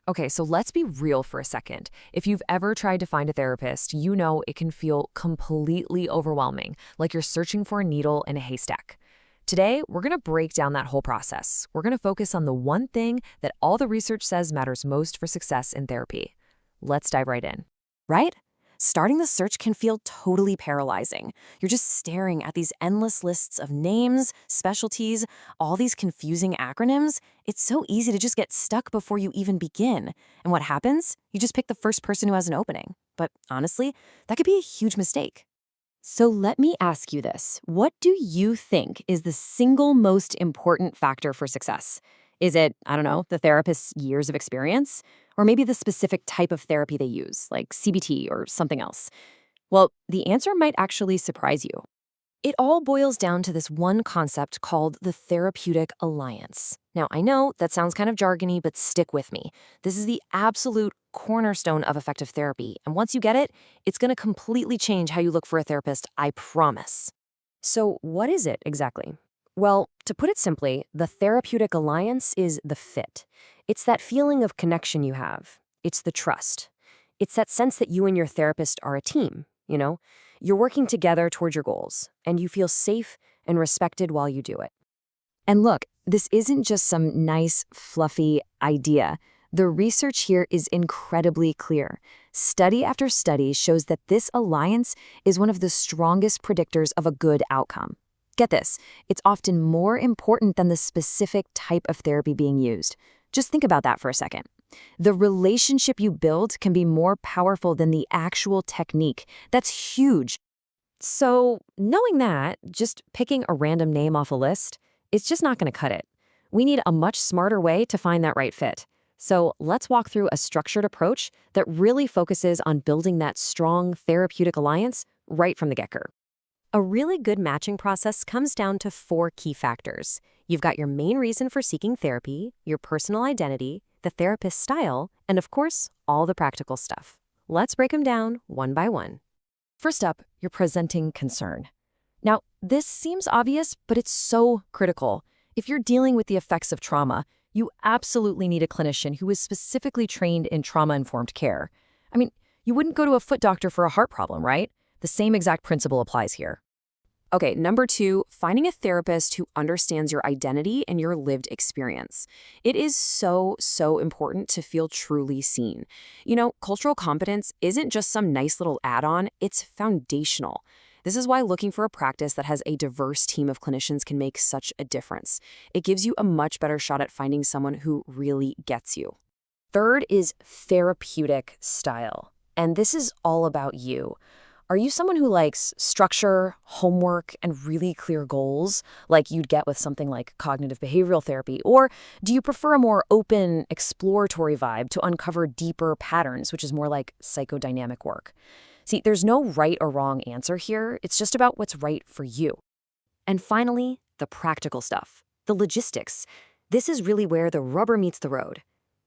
Okay, so let's be real for a second. If you've ever tried to find a therapist, you know it can feel completely overwhelming, like you're searching for a needle in a haystack. Today, we're going to break down that whole process. We're going to focus on the one thing that all the research says matters most for success in therapy. Let's dive right in. Right? Starting the search can feel totally paralyzing. You're just staring at these endless lists of names, specialties, all these confusing acronyms. It's so easy to just get stuck before you even begin. And what happens? You just pick the first person who has an opening. But honestly, that could be a huge mistake. So let me ask you this. What do you think is the single most important factor for success? Is it, I don't know, the therapist's years of experience? Or maybe the specific type of therapy they use, like CBT or something else? Well, the answer might actually surprise you. It all boils down to this one concept called the therapeutic alliance. Now, I know that sounds kind of jargony, but stick with me. This is the absolute cornerstone of effective therapy, and once you get it, it's going to completely change how you look for a therapist, I promise. So, what is it exactly? Well, to put it simply, the therapeutic alliance is the fit. It's that feeling of connection you have. It's the trust. It's that sense that you and your therapist are a team, you know? You're working together towards your goals, and you feel safe and respected while you do it. And look, this isn't just some nice, fluffy idea. The research here is incredibly clear. Study after study shows that this alliance is one of the strongest predictors of a good outcome. Get this, it's often more important than the specific type of therapy being used. Just think about that for a second. The relationship you build can be more powerful than the actual technique. That's huge. So, knowing that, just picking a random name off a list, it's just not going to cut it. We need a much smarter way to find that right fit. So, let's walk through a structured approach that really focuses on building that strong therapeutic alliance right from the get-go. A really good matching process comes down to 4 key factors. You've got your main reason for seeking therapy, your personal identity, the therapist's style, and of course, all the practical stuff. Let's break them down one by one. First up, you're presenting concern. Now, this seems obvious, but it's so critical. If you're dealing with the effects of trauma, you absolutely need a clinician who is specifically trained in trauma-informed care. I mean, you wouldn't go to a foot doctor for a heart problem, right? The same exact principle applies here. Okay, number 2, finding a therapist who understands your identity and your lived experience. It is so important to feel truly seen. You know, cultural competence isn't just some nice little add-on, it's foundational. This is why looking for a practice that has a diverse team of clinicians can make such a difference. It gives you a much better shot at finding someone who really gets you. Third is therapeutic style. And this is all about you. Are you someone who likes structure, homework, and really clear goals, like you'd get with something like cognitive behavioral therapy? Or do you prefer a more open, exploratory vibe to uncover deeper patterns, which is more like psychodynamic work? See, there's no right or wrong answer here. It's just about what's right for you. And finally, the practical stuff, the logistics. This is really where the rubber meets the road.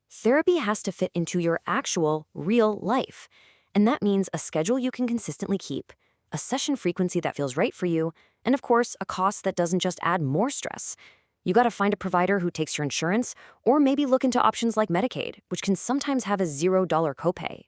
Therapy has to fit into your actual, real life. And that means a schedule you can consistently keep, a session frequency that feels right for you, and of course, a cost that doesn't just add more stress. You gotta find a provider who takes your insurance, or maybe look into options like Medicaid, which can sometimes have a $0 copay.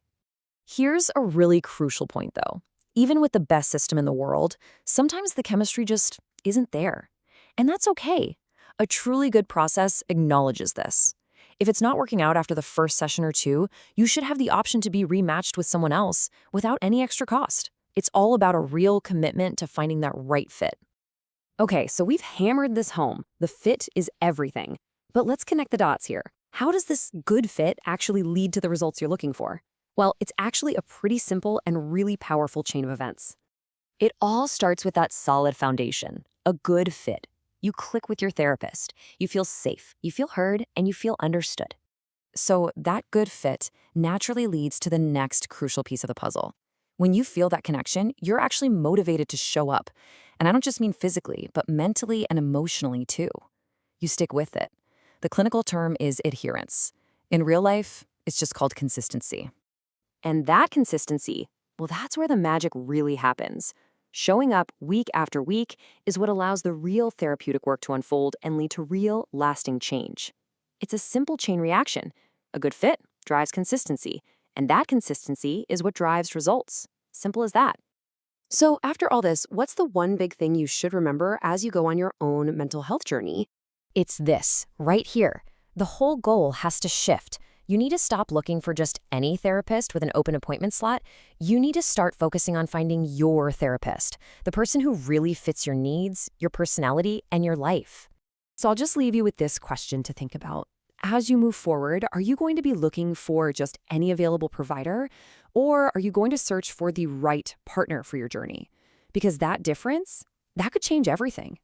Here's a really crucial point, though. Even with the best system in the world, sometimes the chemistry just isn't there. And that's okay. A truly good process acknowledges this. If it's not working out after the first session or 2, you should have the option to be rematched with someone else without any extra cost. It's all about a real commitment to finding that right fit. Okay, so we've hammered this home. The fit is everything. But let's connect the dots here. How does this good fit actually lead to the results you're looking for? Well, it's actually a pretty simple and really powerful chain of events. It all starts with that solid foundation, a good fit. You click with your therapist, you feel safe, you feel heard, and you feel understood. So that good fit naturally leads to the next crucial piece of the puzzle. When you feel that connection, you're actually motivated to show up. And I don't just mean physically, but mentally and emotionally too. You stick with it. The clinical term is adherence. In real life, it's just called consistency. And that consistency, well, that's where the magic really happens. Showing up week after week is what allows the real therapeutic work to unfold and lead to real, lasting change. It's a simple chain reaction. A good fit drives consistency, and that consistency is what drives results. Simple as that. So, after all this, what's the one big thing you should remember as you go on your own mental health journey? It's this, right here. The whole goal has to shift. You need to stop looking for just any therapist with an open appointment slot. You need to start focusing on finding your therapist, the person who really fits your needs, your personality, and your life. So I'll just leave you with this question to think about. As you move forward, are you going to be looking for just any available provider, or are you going to search for the right partner for your journey? Because that difference, that could change everything.